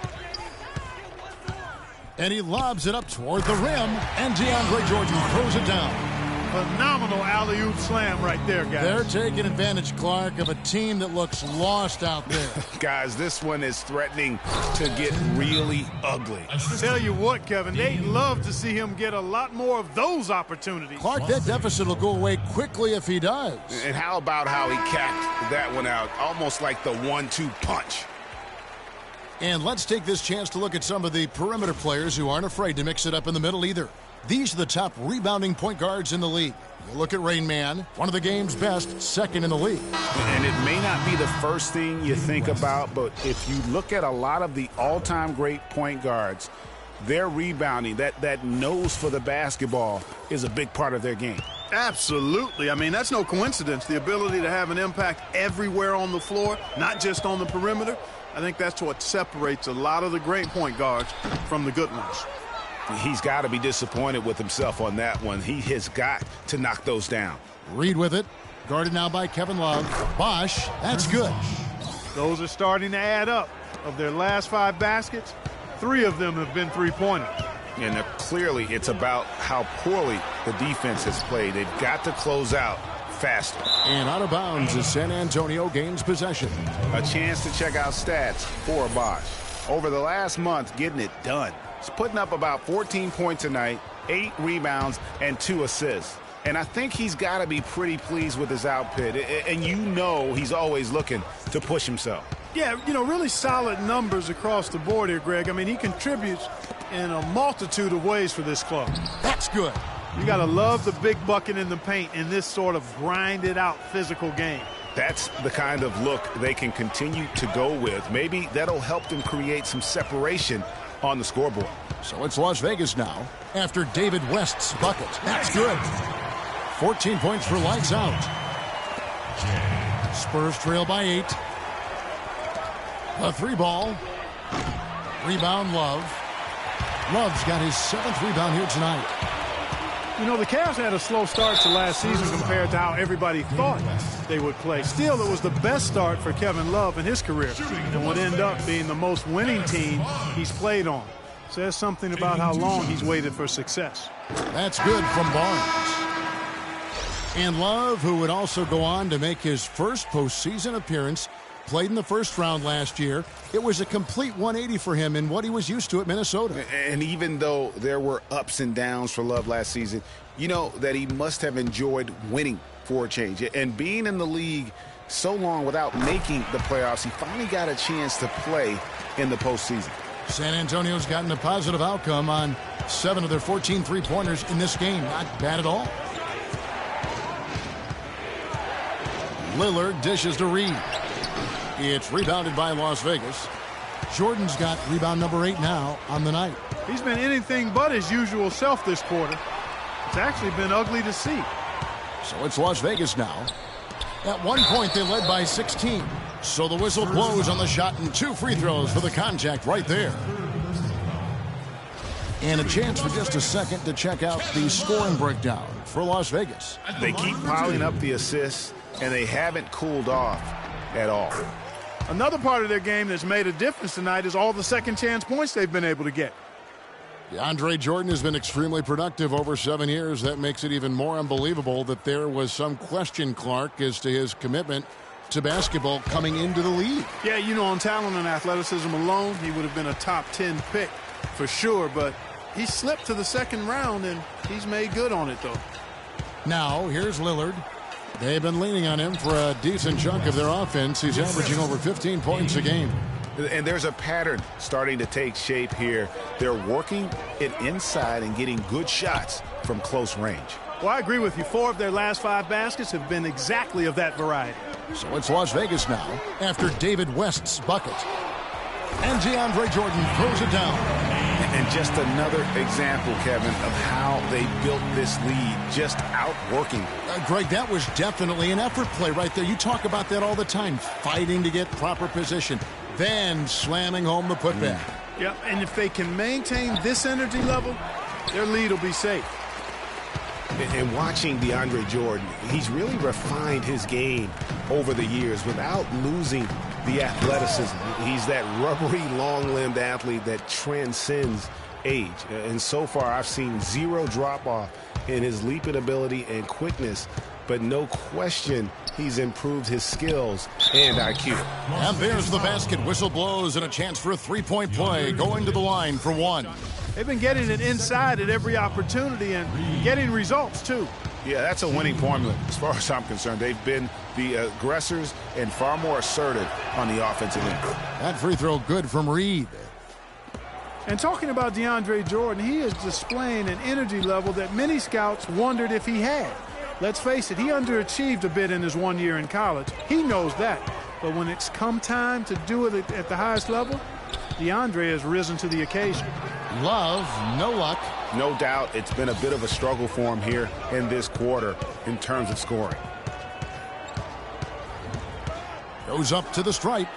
And he lobs it up toward the rim, and DeAndre Jordan throws it down. Phenomenal alley-oop slam right there, guys. They're taking advantage, Clark, of a team that looks lost out there. Guys, this one is threatening to get really ugly. Tell you what, Kevin, they'd love to see him get a lot more of those opportunities. Clark, that deficit will go away quickly if he does. And how about how he capped that one out, almost like the 1-2 punch. And let's take this chance to look at some of the perimeter players who aren't afraid to mix it up in the middle either. These are the top rebounding point guards in the league. You look at Rain Man, one of the game's best, second in the league. And it may not be the first thing you think about, but if you look at a lot of the all-time great point guards, their rebounding, that nose for the basketball is a big part of their game. Absolutely. I mean, that's no coincidence. The ability to have an impact everywhere on the floor, not just on the perimeter. I think that's what separates a lot of the great point guards from the good ones. He's got to be disappointed with himself on that one. He has got to knock those down. Reed with it. Guarded now by Kevin Love. Bosch, that's good. Those are starting to add up. Of their last 5 baskets, 3 of them have been three-pointers. And clearly it's about how poorly the defense has played. They've got to close out faster. And out of bounds as San Antonio gains possession. A chance to check out stats for Bosch. Over the last month, getting it done. He's putting up about 14 points a night, 8 rebounds, and 2 assists. And I think he's got to be pretty pleased with his output. And you know he's always looking to push himself. Yeah, you know, really solid numbers across the board here, Greg. I mean, he contributes in a multitude of ways for this club. That's good. You got to love the big bucket in the paint in this sort of grinded-out physical game. That's the kind of look they can continue to go with. Maybe that'll help them create some separation on the scoreboard. So it's Las Vegas now after David West's bucket. That's good. 14 points for lights out. Spurs trail by 8. A 3-ball. Rebound, Love. Love's got his 7th rebound here tonight. You know, the Cavs had a slow start to last season compared to how everybody thought they would play. Still, it was the best start for Kevin Love in his career and would end up being the most winning team he's played on. Says something about how long he's waited for success. That's good from Barnes. And Love, who would also go on to make his first postseason appearance, played in the first round last year. It was a complete 180 for him in what he was used to at Minnesota. And even though there were ups and downs for Love last season, you know that he must have enjoyed winning for a change. And being in the league so long without making the playoffs, he finally got a chance to play in the postseason. San Antonio's gotten a positive outcome on 7 of their 14 three-pointers in this game. Not bad at all. Lillard dishes to Reed. It's rebounded by Las Vegas. Jordan's got rebound number 8 now on the night. He's been anything but his usual self this quarter. It's actually been ugly to see. So it's Las Vegas now. At one point, they led by 16. So the whistle blows on the shot and 2 free throws for the contact right there. And a chance for just a second to check out the scoring breakdown for Las Vegas. They keep piling up the assists, and they haven't cooled off at all. Another part of their game that's made a difference tonight is all the second chance points they've been able to get. DeAndre Jordan has been extremely productive over 7 years. That makes it even more unbelievable that there was some question, Clark, as to his commitment to basketball coming into the league. Yeah, you know, on talent and athleticism alone, he would have been a top 10 pick for sure, but he slipped to the second round, and he's made good on it, though. Now, here's Lillard. They've been leaning on him for a decent chunk of their offense. He's averaging over 15 points a game. And there's a pattern starting to take shape here. They're working it inside and getting good shots from close range. Well, I agree with you. 4 of their last 5 baskets have been exactly of that variety. So it's Las Vegas now after David West's bucket. And DeAndre Jordan throws it down. And just another example, Kevin, of how they built this lead, just outworking. Greg, that was definitely an effort play right there. You talk about that all the time, fighting to get proper position, then slamming home the putback. Yeah, and if they can maintain this energy level, their lead will be safe. And watching DeAndre Jordan, he's really refined his game over the years without losing the athleticism. He's that rubbery, long-limbed athlete that transcends age. And so far, I've seen 0 drop-off in his leaping ability and quickness. But no question, he's improved his skills and IQ. And there's the basket. Whistle blows and a chance for a three-point play. Going to the line for 1. They've been getting it inside at every opportunity and getting results, too. Yeah, that's a winning formula as far as I'm concerned. They've been the aggressors and far more assertive on the offensive end. That free throw good from Reed. And talking about DeAndre Jordan, he is displaying an energy level that many scouts wondered if he had. Let's face it, he underachieved a bit in his 1 year in college. He knows that. But when it's come time to do it at the highest level, DeAndre has risen to the occasion. Love, no luck. No doubt it's been a bit of a struggle for him here in this quarter in terms of scoring. Goes up to the stripe.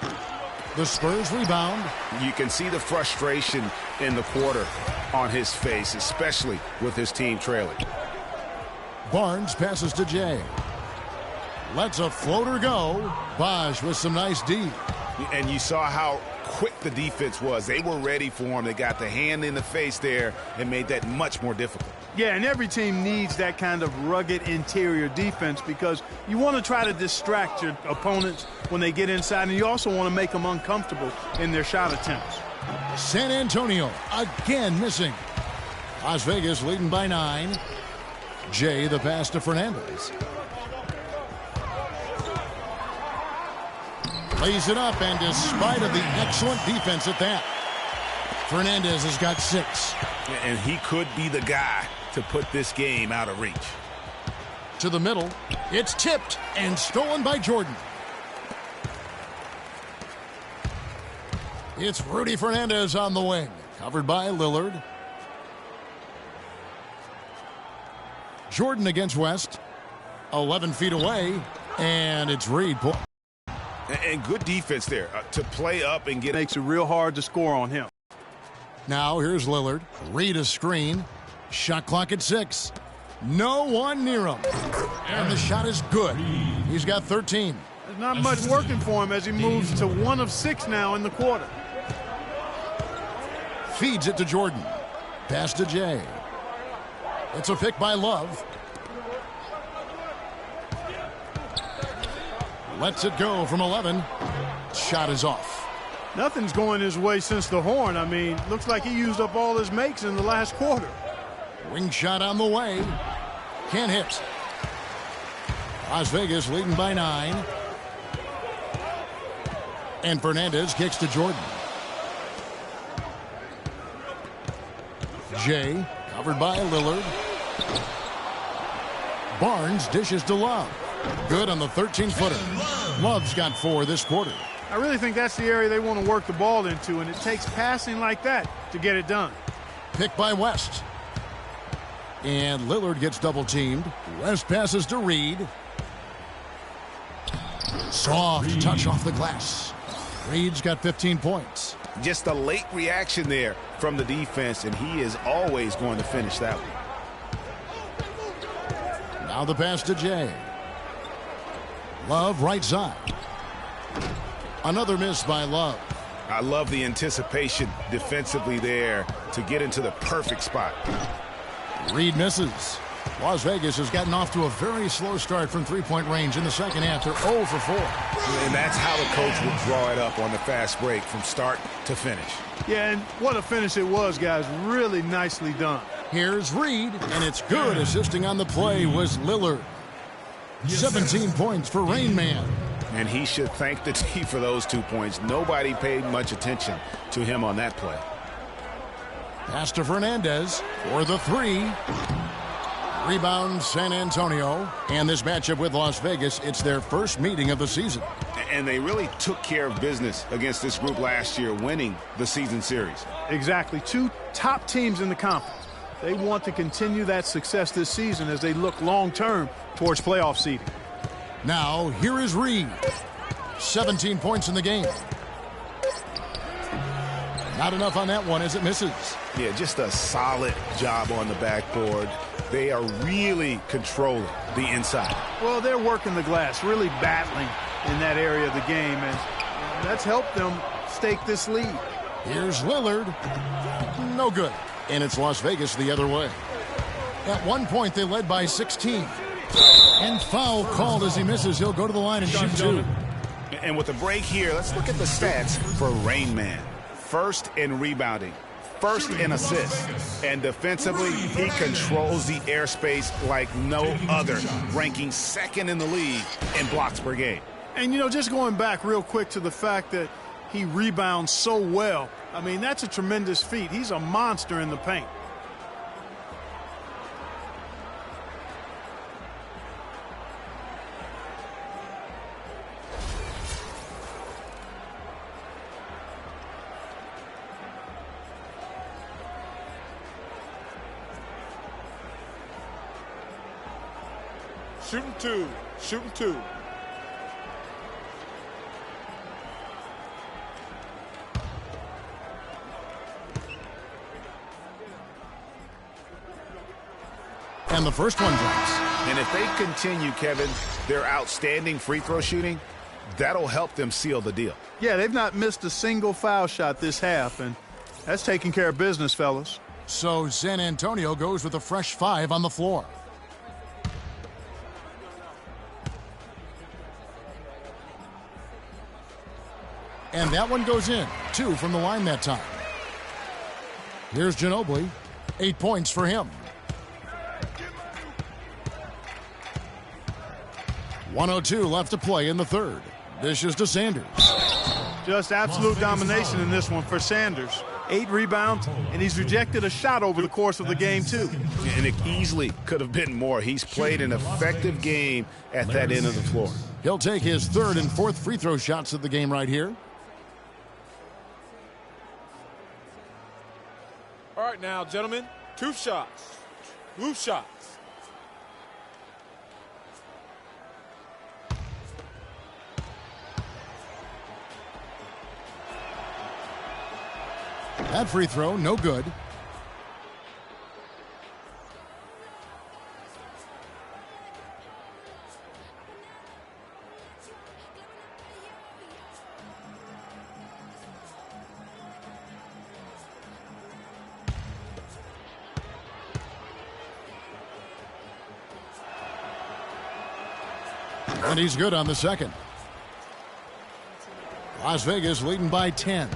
The Spurs rebound. You can see the frustration in the quarter on his face, especially with his team trailing. Barnes passes to Jay. Lets a floater go. Bosch with some nice D. And you saw how quick the defense was. They were ready for him. They got the hand in the face there and made that much more difficult. Yeah, and every team needs that kind of rugged interior defense because you want to try to distract your opponents when they get inside, and you also want to make them uncomfortable in their shot attempts. San Antonio again missing. Las Vegas leading by 9. Jay the pass to Fernandez. Lays it up, and despite of the excellent defense at that, Fernandez has got 6. And he could be the guy to put this game out of reach. To the middle. It's tipped and stolen by Jordan. It's Rudy Fernandez on the wing. Covered by Lillard. Jordan against West. 11 feet away. And it's Reed. And good defense there to play up and get. Makes it real hard to score on him. Now here's Lillard. Reed a screen. Shot clock at 6. No one near him. And the shot is good. He's got 13. There's not much working for him as he moves to 1 of 6 now in the quarter. Feeds it to Jordan. Pass to Jay. It's a pick by Love. Lets it go from 11. Shot is off. Nothing's going his way since the horn. I mean, looks like he used up all his makes in the last quarter. Wing shot on the way. Can't hit. Las Vegas leading by 9. And Fernandez kicks to Jordan. Jay covered by Lillard. Barnes dishes to Love. Good on the 13-footer. Love's got 4 this quarter. I really think that's the area they want to work the ball into, and it takes passing like that to get it done. Pick by West. And Lillard gets double-teamed. West passes to Reed. Soft touch off the glass. Reed's got 15 points. Just a late reaction there from the defense, and he is always going to finish that one. Now the pass to Jay. Love right side. Another miss by Love. I love the anticipation defensively there to get into the perfect spot. Reed misses. Las Vegas has gotten off to a very slow start from three-point range in the second half. They're 0 for 4. And that's how the coach would draw it up on the fast break from start to finish. Yeah, and what a finish it was, guys. Really nicely done. Here's Reed, and it's good. Assisting on the play was Lillard. 17 points for Rain Man. And he should thank the team for those 2 points. Nobody paid much attention to him on that play. Pass to Fernandez for the three. Rebound San Antonio. And this matchup with Las Vegas, it's their first meeting of the season. And they really took care of business against this group last year, winning the season series. Exactly. 2 top teams in the conference. They want to continue that success this season as they look long-term towards playoff seeding. Now, here is Reed. 17 points in the game. Not enough on that one as it misses. Yeah, just a solid job on the backboard. They are really controlling the inside. Well, they're working the glass, really battling in that area of the game, and that's helped them stake this lead. Here's Lillard. No good. And it's Las Vegas the other way. At one point, they led by 16. And foul called as he misses. He'll go to the line and shoot 2. And with the break here, let's look at the stats for Rain Man. First in rebounding, first in assists, and defensively, he controls the airspace like no other, ranking second in the league in blocks per game. And, you know, just going back real quick to the fact that he rebounds so well, I mean, that's a tremendous feat. He's a monster in the paint. Shooting 2. Shooting 2. And the first one drops. And if they continue, Kevin, their outstanding free throw shooting, that'll help them seal the deal. Yeah, they've not missed a single foul shot this half, and that's taking care of business, fellas. So San Antonio goes with a fresh 5 on the floor. And that one goes in. 2 from the line that time. Here's Ginobili. 8 points for him. 1:02 left to play in the third. Dishes to Sanders. Just absolute domination in this one for Sanders. 8 rebounds, and he's rejected a shot over the course of the game, too. And it easily could have been more. He's played an effective game at that end of the floor. He'll take his third and fourth free throw shots of the game right here. All right, now, gentlemen, 2 shots. 2 shots. That free throw, no good. And he's good on the second. Las Vegas leading by 10.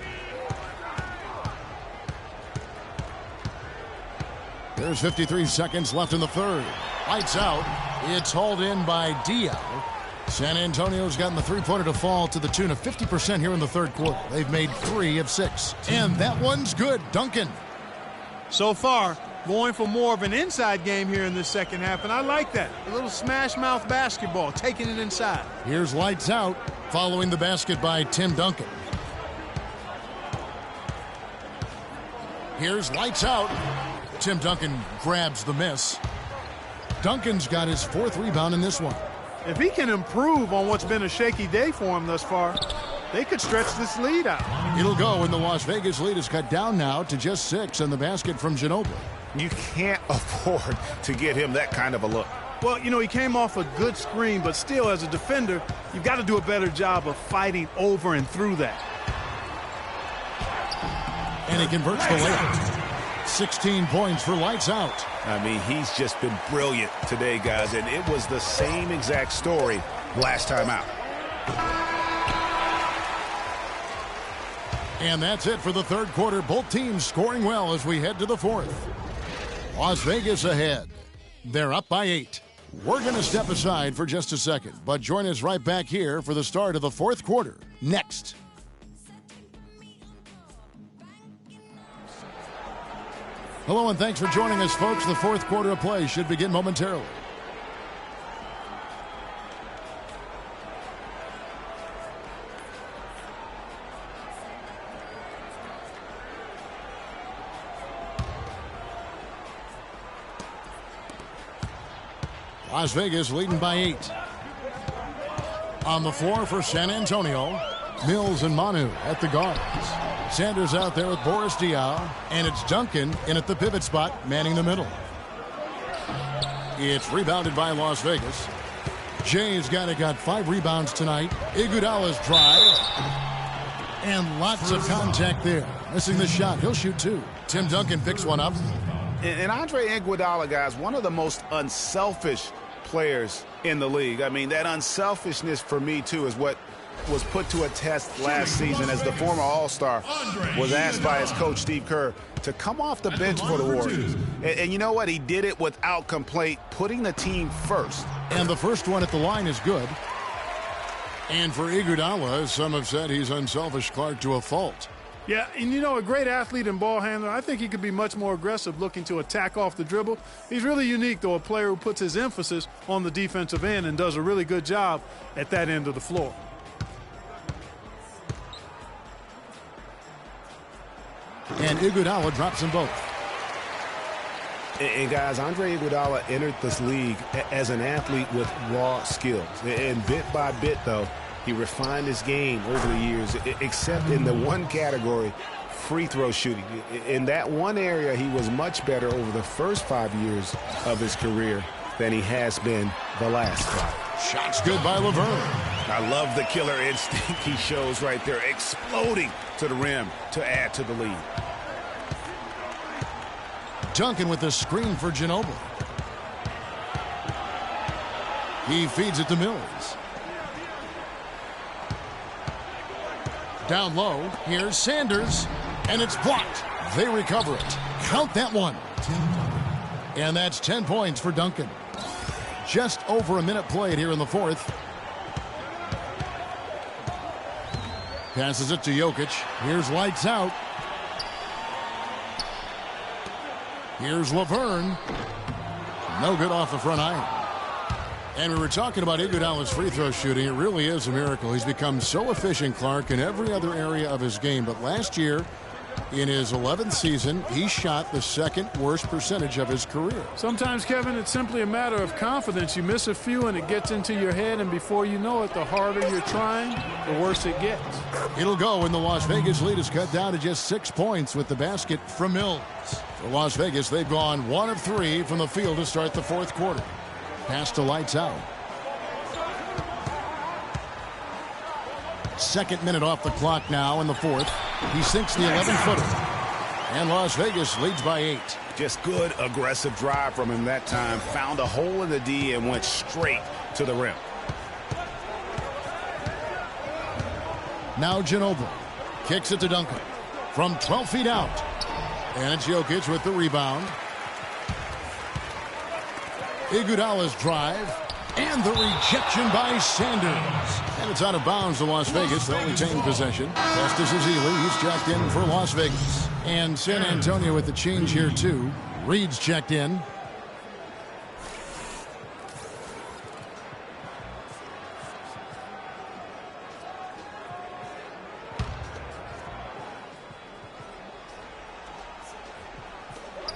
There's 53 seconds left in the third. Lights out. It's hauled in by Diallo. San Antonio's gotten the three-pointer to fall to the tune of 50% here in the third quarter. They've made 3 of 6. And that one's good. Duncan. So far, going for more of an inside game here in this second half, and I like that. A little smash-mouth basketball, taking it inside. Here's lights out, following the basket by Tim Duncan. Here's lights out. Tim Duncan grabs the miss. Duncan's got his 4th rebound in this one. If he can improve on what's been a shaky day for him thus far, they could stretch this lead out. It'll go, and the Las Vegas lead is cut down now to just 6 on the basket from Ginobili. You can't afford to get him that kind of a look. Well, you know, he came off a good screen, but still, as a defender, you've got to do a better job of fighting over and through that. And he converts the layup. 16 points for lights out. I mean, he's just been brilliant today, guys, and it was the same exact story last time out. And that's it for the third quarter. Both teams scoring well as we head to the fourth. Las Vegas ahead. They're up by 8. We're going to step aside for just a second, but join us right back here for the start of the fourth quarter next. Hello and thanks for joining us, folks. The fourth quarter of play should begin momentarily. Las Vegas leading by 8. On the floor for San Antonio, Mills and Manu at the guards. Sanders out there with Boris Diaw, and it's Duncan in at the pivot spot, manning the middle. It's rebounded by Las Vegas. Jay's got 5 rebounds tonight. Iguodala's drive, and lots of contact there. Missing the shot. He'll shoot 2. Tim Duncan picks one up. And Andre Iguodala, guys, one of the most unselfish players in the league. I mean, that unselfishness for me, too, is what was put to a test last season as the former All-Star was asked by his coach, Steve Kerr, to come off the bench for the Warriors. And you know what? He did it without complaint, putting the team first. And the first one at the line is good. And for Iguodala, some have said he's unselfish, Clark, to a fault. Yeah, and you know, a great athlete and ball handler, I think he could be much more aggressive looking to attack off the dribble. He's really unique, though, a player who puts his emphasis on the defensive end and does a really good job at that end of the floor. And Iguodala drops them both. And guys, Andre Iguodala entered this league as an athlete with raw skills. And bit by bit, though, he refined his game over the years, except in the one category, free throw shooting. In that one area, he was much better over the first 5 years of his career than he has been the last 5. Shots good by Laverne. I love the killer instinct he shows right there, exploding to the rim to add to the lead. Duncan with the screen for Ginobili. He feeds it to Mills. Down low, here's Sanders, and it's blocked. They recover it. Count that one. And that's 10 points for Duncan. Just over a minute played here in the fourth. Passes it to Jokic. Here's lights out. Here's Laverne. No good off the front iron. And we were talking about Iguodala's free throw shooting. It really is a miracle. He's become so efficient, Clark, in every other area of his game. But last year, in his 11th season, he shot the second worst percentage of his career. Sometimes, Kevin, it's simply a matter of confidence. You miss a few and it gets into your head, and before you know it, the harder you're trying, the worse it gets. It'll go, and the Las Vegas lead is cut down to just 6 points with the basket from Mills. For Las Vegas, they've gone 1 of 3 from the field to start the fourth quarter. Pass to lights out. Second minute off the clock now in the fourth. He sinks the 11-footer. And Las Vegas leads by 8. Just good, aggressive drive from him that time. Found a hole in the D and went straight to the rim. Now Ginobili kicks it to Duncan from 12 feet out. And it's Jokic with the rebound. Iguodala's drive, and the rejection by Sanders. And it's out of bounds to Las Vegas. They'll retain possession. Festus Ezeli, he's checked in for Las Vegas. And San Antonio with the change here, too. Reed's checked in.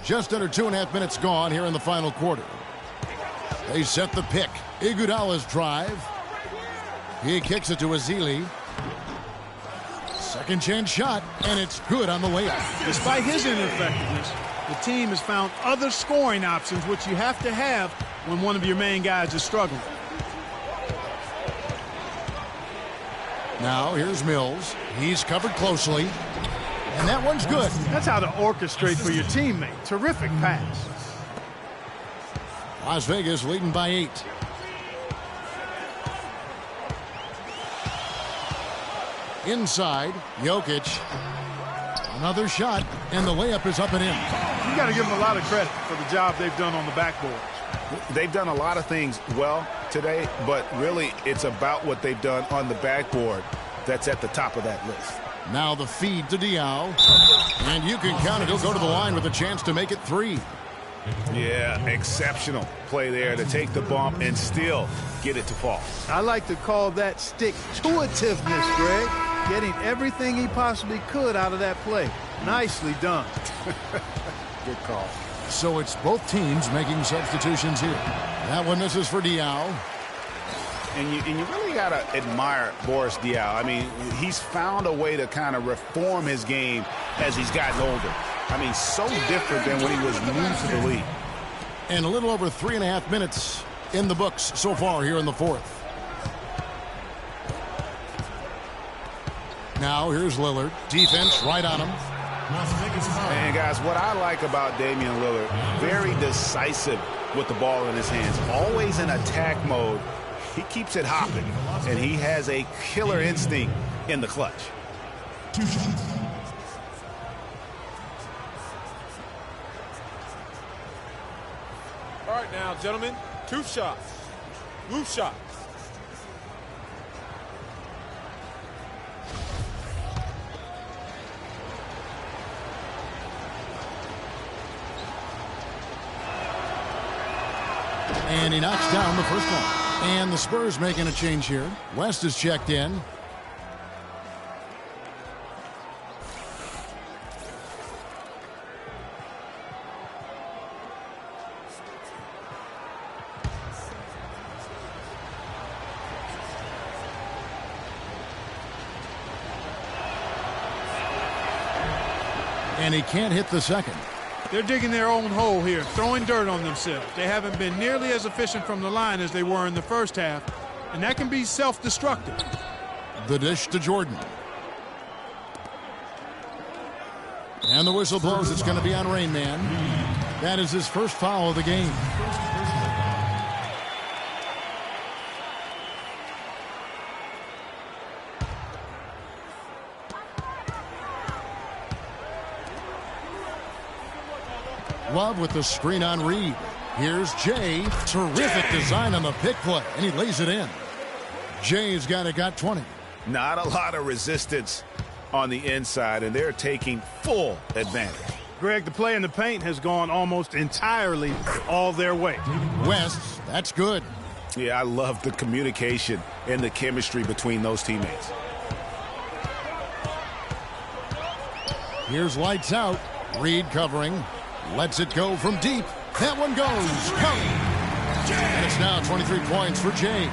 Just under 2.5 minutes gone here in the final quarter. They set the pick. Iguodala's drive. He kicks it to Ezeli. Second chance shot, and it's good on the layup. Despite his ineffectiveness, the team has found other scoring options, which you have to have when one of your main guys is struggling. Now here's Mills. He's covered closely. And that one's good. That's how to orchestrate for your teammate. Terrific pass. Las Vegas leading by 8. Inside, Jokic. Another shot, and the layup is up and in. You got to give them a lot of credit for the job they've done on the backboard. They've done a lot of things well today, but really it's about what they've done on the backboard that's at the top of that list. Now the feed to Diaw. And you can count it. He'll go to the line with a chance to make it 3. Yeah, exceptional play there to take the bump and still get it to fall. I like to call that stick-to-itiveness, Greg. Getting everything he possibly could out of that play. Nicely done. Good call. So it's both teams making substitutions here. That one misses for Diaw. And you really got to admire Boris Diaw. I mean, he's found a way to kind of reform his game as he's gotten older. I mean, so different than when he was new to the league. And a little over 3.5 minutes in the books so far here in the fourth. Now here's Lillard. Defense right on him. And guys, what I like about Damian Lillard, very decisive with the ball in his hands. Always in attack mode. He keeps it hopping. And he has a killer instinct in the clutch. 2 shots. All right now, gentlemen, 2 shots. Loose shots. And he knocks down the first one. And the Spurs making a change here. West is checked in. And he can't hit the second. They're digging their own hole here, throwing dirt on themselves. They haven't been nearly as efficient from the line as they were in the first half, and that can be self-destructive. The dish to Jordan. And the whistle blows. It's going to be on Rain Man. That is his first foul of the game. Love with the screen on Reed. Here's Jay. Terrific design on the pick play, and he lays it in. Jay's got 20. Not a lot of resistance on the inside, and they're taking full advantage. Greg, the play in the paint has gone almost entirely all their way. West, that's good. Yeah, I love the communication and the chemistry between those teammates. Here's lights out. Reed covering. Lets it go from deep. That one goes. And it's now 23 points for Jay.